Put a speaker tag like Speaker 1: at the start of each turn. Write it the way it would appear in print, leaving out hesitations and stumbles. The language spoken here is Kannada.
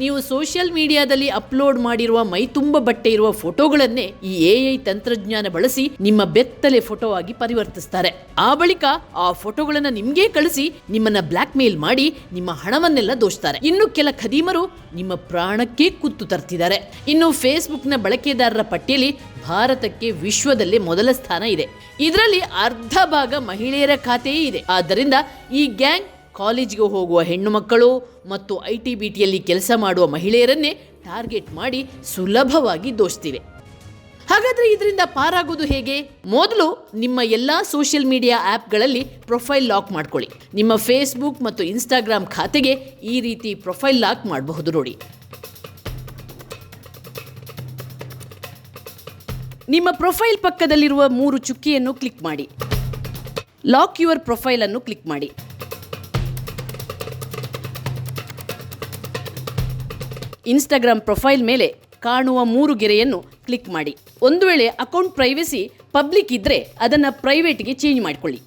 Speaker 1: ನೀವು ಸೋಷಿಯಲ್ ಮೀಡಿಯಾದಲ್ಲಿ ಅಪ್ಲೋಡ್ ಮಾಡಿರುವ ಮೈ ತುಂಬ ಬಟ್ಟೆ ಇರುವ ಫೋಟೋಗಳನ್ನೇ ಈ AI ತಂತ್ರಜ್ಞಾನ ಬಳಸಿ ನಿಮ್ಮ ಬೆತ್ತಲೆ ಫೋಟೋ ಆಗಿ ಪರಿವರ್ತಿಸ್ತಾರೆ. ಆ ಬಳಿಕ ಆ ಫೋಟೋಗಳನ್ನ ನಿಮ್ಗೆ ಕಳಿಸಿ ನಿಮ್ಮನ್ನ ಬ್ಲಾಕ್ ಮೇಲ್ ಮಾಡಿ ನಿಮ್ಮ ಹಣವನ್ನೆಲ್ಲ ದೋಚ್ತಾರೆ. ಇನ್ನು ಕೆಲ ಖದೀಮರು ನಿಮ್ಮ ಪ್ರಾಣಕ್ಕೆ ಕುತ್ತು ತರ್ತಿದ್ದಾರೆ. ಇನ್ನು ಫೇಸ್ಬುಕ್ನ ಬಳಕೆದಾರರ ಪಟ್ಟಿಯಲ್ಲಿ ಭಾರತಕ್ಕೆ ವಿಶ್ವದಲ್ಲೇ ಮೊದಲ ಸ್ಥಾನ ಇದೆ. ಇದರಲ್ಲಿ ಅರ್ಧ ಭಾಗ ಮಹಿಳೆಯರ ಖಾತೆಯೇ ಇದೆ. ಆದ್ದರಿಂದ ಈ ಗ್ಯಾಂಗ್ ಕಾಲೇಜಿಗೆ ಹೋಗುವ ಹೆಣ್ಣು ಮಕ್ಕಳು ಮತ್ತು IT-BTಯಲ್ಲಿ ಕೆಲಸ ಮಾಡುವ ಮಹಿಳೆಯರನ್ನೇ ಟಾರ್ಗೆಟ್ ಮಾಡಿ ಸುಲಭವಾಗಿ ದೋಚ್ತಿವೆ. ಹಾಗಾದರೆ ಇದರಿಂದ ಪಾರಾಗೋದು ಹೇಗೆ? ಮೊದಲು ನಿಮ್ಮ ಎಲ್ಲ ಸೋಷಿಯಲ್ ಮೀಡಿಯಾ ಆ್ಯಪ್ಗಳಲ್ಲಿ ಪ್ರೊಫೈಲ್ ಲಾಕ್ ಮಾಡ್ಕೊಳ್ಳಿ. ನಿಮ್ಮ ಫೇಸ್ಬುಕ್ ಮತ್ತು ಇನ್ಸ್ಟಾಗ್ರಾಮ್ ಖಾತೆಗೆ ಈ ರೀತಿ ಪ್ರೊಫೈಲ್ ಲಾಕ್ ಮಾಡಬಹುದು ನೋಡಿ. ನಿಮ್ಮ ಪ್ರೊಫೈಲ್ ಪಕ್ಕದಲ್ಲಿರುವ 3 ಚುಕ್ಕಿಯನ್ನು ಕ್ಲಿಕ್ ಮಾಡಿ. ಲಾಕ್ ಯುವರ್ ಪ್ರೊಫೈಲ್ ಅನ್ನು ಕ್ಲಿಕ್ ಮಾಡಿ. ಇನ್ಸ್ಟಾಗ್ರಾಮ್ ಪ್ರೊಫೈಲ್ ಮೇಲೆ ಕಾಣುವ 3 ಗೆರೆಯನ್ನು ಕ್ಲಿಕ್ ಮಾಡಿ. ಒಂದು ವೇಳೆ ಅಕೌಂಟ್ ಪ್ರೈವಸಿ ಪಬ್ಲಿಕ್ ಇದ್ದರೆ ಅದನ್ನು ಪ್ರೈವೇಟ್ಗೆ ಚೇಂಜ್ ಮಾಡಿಕೊಳ್ಳಿ.